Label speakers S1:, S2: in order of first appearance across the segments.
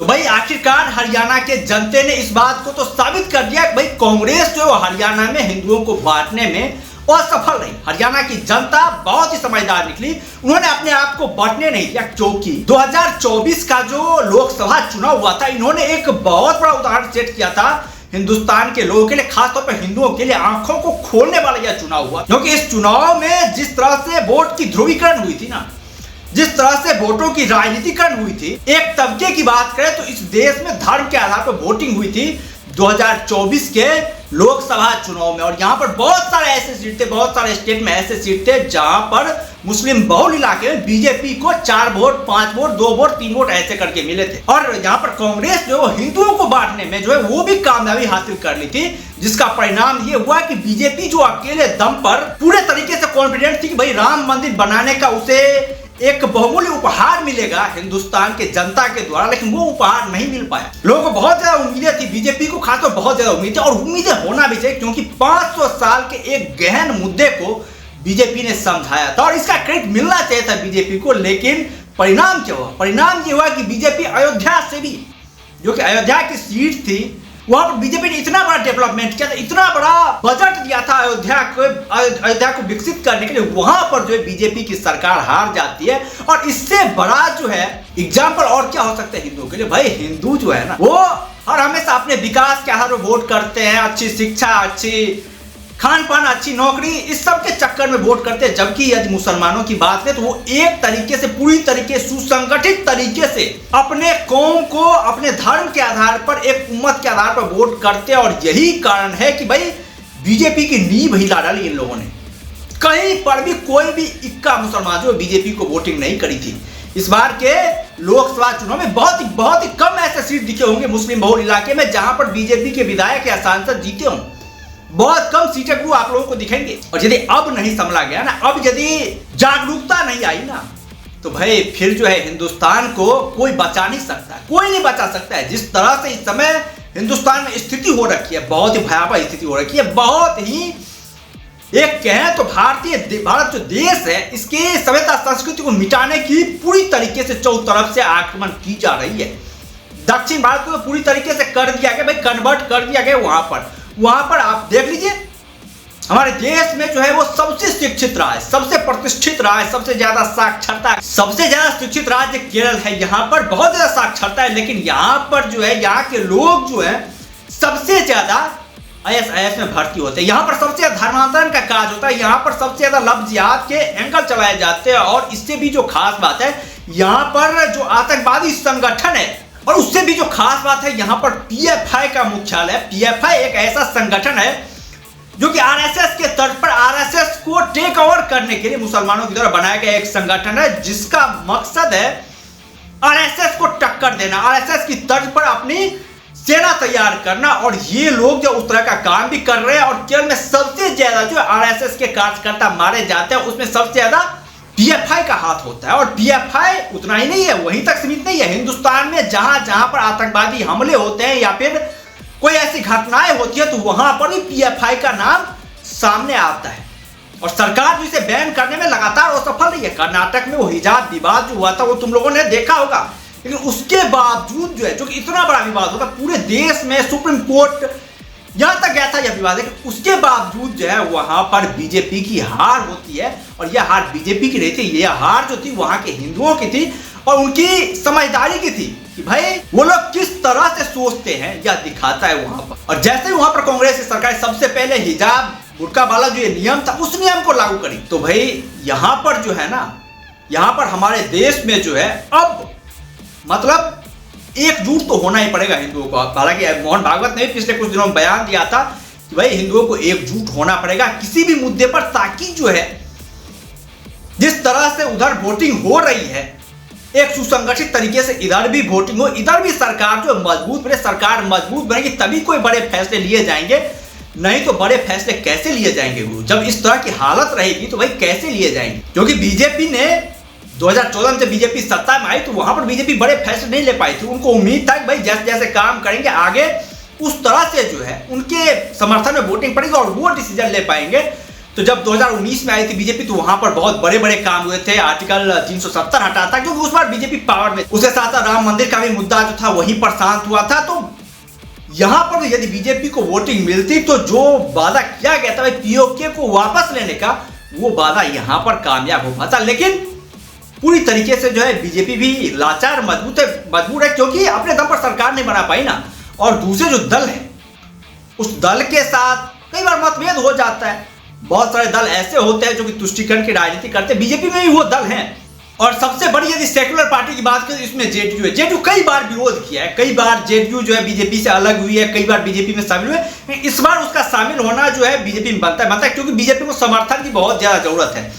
S1: तो भाई आखिरकार हरियाणा के जनता ने इस बात को तो साबित कर दिया कि भाई कांग्रेस जो हरियाणा में हिंदुओं को बांटने में असफल रही। हरियाणा की जनता बहुत ही समझदार निकली, उन्होंने अपने आप को बांटने नहीं दिया, क्योंकि 2024 का जो लोकसभा चुनाव हुआ था, इन्होंने एक बहुत बड़ा उदाहरण सेट किया था हिंदुस्तान के लोगों के लिए, खासतौर पर हिंदुओं के लिए आंखों को खोलने वाला यह चुनाव हुआ। क्योंकि इस चुनाव में जिस तरह से वोट की ध्रुवीकरण हुई थी ना, जिस तरह से वोटों की राजनीतिकरण हुई थी, एक तबके की बात करें तो इस देश में धर्म के आधार पर वोटिंग हुई थी 2024 के लोकसभा चुनाव में। और यहाँ पर बहुत सारे ऐसे सीट थे, बहुत सारे स्टेट में ऐसे सीट थे जहां पर मुस्लिम बहुल इलाके में बीजेपी को 4 वोट, 5 वोट, 2 वोट, 3 वोट ऐसे करके मिले थे। और यहाँ पर कांग्रेस जो हिंदुओं को बांटने में जो है वो भी कामयाबी हासिल कर ली थी, जिसका परिणाम ये हुआ कि बीजेपी जो अकेले दम पर पूरे तरीके से कॉन्फिडेंट थी कि भाई राम मंदिर बनाने का उसे एक बहुमूल्य उपहार मिलेगा हिंदुस्तान के जनता के द्वारा, लेकिन वो उपहार नहीं मिल पाया। लोगों को बहुत ज्यादा उम्मीदें थी, बीजेपी को खासतौर बहुत ज्यादा उम्मीद थी, और उम्मीदें होना भी चाहिए, क्योंकि 500 साल के एक गहन मुद्दे को बीजेपी ने समझाया था और इसका क्रेडिट मिलना चाहिए था बीजेपी को। लेकिन परिणाम क्या हुआ? परिणाम ये हुआ कि बीजेपी अयोध्या से भी, जो कि अयोध्या की सीट थी, वहां पर बीजेपी ने इतना बड़ा डेवलपमेंट किया था, इतना बड़ा बजट दिया था अयोध्या को विकसित करने के लिए, वहां पर जो है बीजेपी की सरकार हार जाती है। और इससे बड़ा जो है एग्जाम्पल और क्या हो सकता है हिंदुओं के लिए? भाई हिंदू जो है ना, वो हर हमेशा अपने विकास के आधार पर वोट करते हैं, अच्छी शिक्षा, अच्छी खान पान, अच्छी नौकरी, इस सब के चक्कर में वोट करते हैं। जबकि यदि मुसलमानों की बात करें तो वो एक तरीके से, पूरी तरीके सुसंगठित तरीके से अपने कौम को अपने धर्म के आधार पर, एक उम्मत के आधार पर वोट करते हैं। और यही कारण है कि भाई बीजेपी की नींव हिला डाली इन लोगों ने। कहीं पर भी कोई भी इक्का मुसलमान जो बीजेपी को वोटिंग नहीं करी थी। इस बार के लोकसभा चुनाव में बहुत ही कम ऐसे सीट दिखे होंगे मुस्लिम बहुल इलाके में जहां पर बीजेपी के विधायक या सांसद जीते हों। बहुत कम सीटें वो आप लोगों को दिखेंगे। और यदि अब नहीं संभला गया ना, अब यदि जागरूकता नहीं आई ना, तो भाई फिर जो है हिंदुस्तान को कोई बचा नहीं सकता, कोई नहीं बचा सकता है। जिस तरह से इस समय हिंदुस्तान में स्थिति हो रखी है, बहुत ही भयावह स्थिति हो रखी है, बहुत ही, एक कहें तो भारत जो देश है, इसके सभ्यता संस्कृति को मिटाने की पूरी तरीके से चौतरफ से आक्रमण की जा रही है। दक्षिण भारत को पूरी तरीके से कर दिया गया, भाई कन्वर्ट कर दिया गया। वहां पर आप देख लीजिए, हमारे देश में जो है वो सबसे शिक्षित रहा है, सबसे प्रतिष्ठित रहा है, सबसे ज्यादा साक्षरता है, सबसे ज्यादा शिक्षित राज्य केरल है। यहाँ पर बहुत ज्यादा साक्षरता है, लेकिन यहाँ पर जो है यहाँ के लोग जो है सबसे ज्यादा IAS में भर्ती होते हैं। यहाँ पर सबसे ज्यादा धर्मांतरण का काज होता है, यहाँ पर सबसे ज्यादा लफ्ज़ जिहाद के एंगल चलाए जाते हैं। और इससे भी जो खास बात है, यहाँ पर जो आतंकवादी संगठन है, और उससे भी जो खास बात है, यहाँ पर PFI का मुख्यालय है। PFI एक ऐसा संगठन है जो कि RSS के तर्ज पर, RSS को टेक ओवर करने के लिए मुसलमानों की द्वारा बनाया गया एक संगठन है, जिसका मकसद है RSS को टक्कर देना, RSS की तर्ज पर अपनी सेना तैयार करना। और ये लोग जो उस तरह का काम भी कर रहे हैं। और केरल में सबसे ज्यादा जो RSS के कार्यकर्ता मारे जाते हैं, उसमें सबसे ज्यादा PFI का हाथ होता है। और PFI उतना ही नहीं है, वहीं तक सीमित नहीं है। हिंदुस्तान में जहां जहां पर आतंकवादी हमले होते हैं या फिर कोई ऐसी घटनाएं होती है, तो वहां पर भी PFI का नाम सामने आता है। और सरकार जो इसे बैन करने में लगातार असफल रही है। कर्नाटक में वो हिजाब विवाद जो हुआ था, वो तुम लोगों ने देखा होगा, लेकिन उसके बावजूद जो है, जो कि इतना बड़ा विवाद होता, पूरे देश में सुप्रीम कोर्ट यहां तक गया था यह विवाद है, उसके बावजूद जो है वहां पर बीजेपी की हार होती है। और यह हार बीजेपी की नहीं थी, यह हार जो थी वहां के हिंदुओं की थी, और उनकी समझदारी की थी कि भाई वो लोग किस तरह से सोचते हैं, यह दिखाता है वहां पर। और जैसे ही वहां पर कांग्रेस की सरकार सबसे पहले हिजाब बुर्का वाला जो ये नियम था, उस नियम को लागू करी, तो भाई यहां पर जो है ना, यहां पर हमारे देश में जो है अब मतलब एकजुट तो होना ही पड़ेगा हिंदुओं को। हालांकि मोहन भागवत ने पिछले कुछ दिनों में बयान दिया था कि भाई हिंदुओं को एकजुट होना पड़ेगा किसी भी मुद्दे पर, ताकि जो है जिस तरह से उधर वोटिंग हो रही है, एक सुसंगठित तरीके से इधर भी वोटिंग हो, इधर भी सरकार जो मजबूत बने। सरकार मजबूत बनेगी तभी कोई बड़े फैसले लिए जाएंगे, नहीं तो बड़े फैसले कैसे लिए जाएंगे वो? जब इस तरह की हालत रहेगी तो भाई कैसे लिए जाएंगे? क्योंकि बीजेपी ने 2014 में जब बीजेपी सत्ता में आई, तो वहां पर बीजेपी बड़े फैसले नहीं ले पाई थी। उनको उम्मीद था कि भाई जैसे जैसे काम करेंगे आगे, उस तरह से जो है उनके समर्थन में वोटिंग पड़ेगी और वो डिसीजन ले पाएंगे। तो जब 2019 में आई थी बीजेपी तो वहां पर बहुत बड़े बड़े काम हुए थे। आर्टिकल 370 हटा था क्योंकि उस बार बीजेपी पावर में। उसके साथ साथ राम मंदिर का भी मुद्दा जो था वहीं पर शांत हुआ था। तो यहां पर यदि बीजेपी को वोटिंग मिलती तो जो वादा किया गया था पीओके को वापस लेने का, वो वादा यहां पर कामयाब हो पाता। लेकिन पूरी तरीके से जो है बीजेपी भी लाचार मजबूर है क्योंकि अपने दम पर सरकार नहीं बना पाई ना। और दूसरे जो दल है उस दल के साथ कई बार मतभेद हो जाता है। बहुत सारे दल ऐसे होते हैं जो कि तुष्टीकरण की राजनीति करते हैं। बीजेपी में भी वो दल हैं। और सबसे बड़ी यदि सेकुलर पार्टी की बात करें इसमें जेडीयू है। जेडीयू कई बार विरोध किया है, कई बार जेडीयू जो है बीजेपी से अलग हुई है, कई बार बीजेपी में शामिल हुए। इस बार उसका शामिल होना जो है बीजेपी में बनता है क्योंकि बीजेपी को समर्थन की बहुत ज्यादा जरूरत है।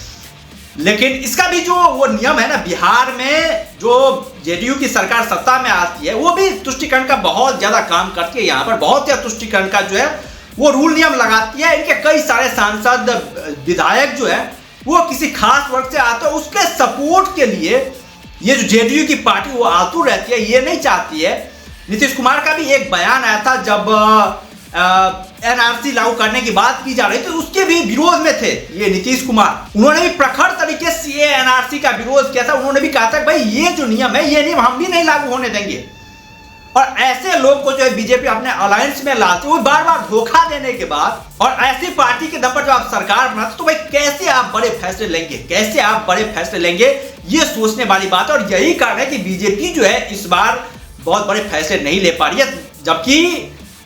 S1: लेकिन इसका भी जो वो नियम है ना, बिहार में जो जेडीयू की सरकार सत्ता में आती है वो भी तुष्टीकरण का बहुत ज्यादा काम करती है। यहाँ पर बहुत ज्यादा तुष्टीकरण का जो है वो रूल नियम लगाती है। इनके कई सारे सांसद विधायक जो है वो किसी खास वर्ग से आते हैं, उसके सपोर्ट के लिए ये जो जेडीयू की पार्टी वो आतुर रहती है, ये नहीं चाहती है। नीतीश कुमार का भी एक बयान आया था जब एनआरसी लागू करने की बात की जा रही थी, उसके भी विरोध में थे ये नीतीश कुमार। उन्होंने भी प्रखर तरीके से ये एनआरसी का विरोध किया था। उन्होंने भी कहा था भाई ये जो नियम है ये नियम हम भी नहीं लागू होने देंगे। और ऐसे लोग को जो है बीजेपी अपने अलायंस में लाते हुए बार बार धोखा देने के बाद और ऐसी पार्टी के दम पर जब आप सरकार बनाते तो भाई कैसे आप बड़े फैसले लेंगे, कैसे आप बड़े फैसले लेंगे, ये सोचने वाली बात है। और यही कारण है कि बीजेपी जो है इस बार बहुत बड़े फैसले नहीं ले पा रही है। जबकि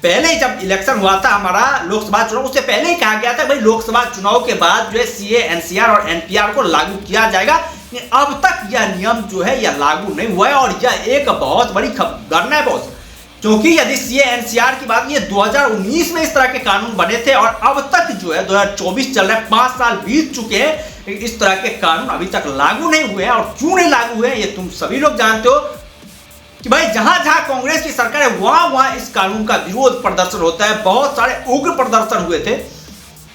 S1: पहले जब इलेक्शन हुआ था हमारा लोकसभा चुनाव, उससे पहले ही कहा गया था भाई लोकसभा चुनाव के बाद जो है सीए, एनसीआर और एनपीआर को लागू किया जाएगा। अब तक यह नियम जो है यह लागू नहीं हुआ है और यह एक बहुत बड़ी खबरदार है बॉस। क्योंकि यदि सीए एनसीआर की बात, ये 2019 में इस तरह के कानून बने थे और अब तक जो है 2024 चल रहा है, 5 साल बीत चुके हैं, इस तरह के कानून अभी तक लागू नहीं हुए हैं। और क्यों नहीं लागू हुए ये तुम सभी लोग जानते हो कि भाई जहां जहां कांग्रेस की सरकार है वहां वहां इस कानून का विरोध प्रदर्शन होता है। बहुत सारे उग्र प्रदर्शन हुए थे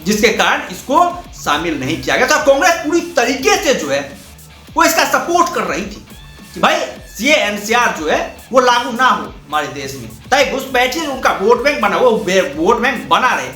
S1: जिसके कारण इसको शामिल नहीं किया गया था। कांग्रेस पूरी तरीके से जो है वो इसका सपोर्ट कर रही थी कि भाई सीए एनसीआर जो है वो लागू ना हो हमारे देश में, ताकि घुसपैठिए उनका वोट बैंक बना, वो वोट बैंक बना रहे।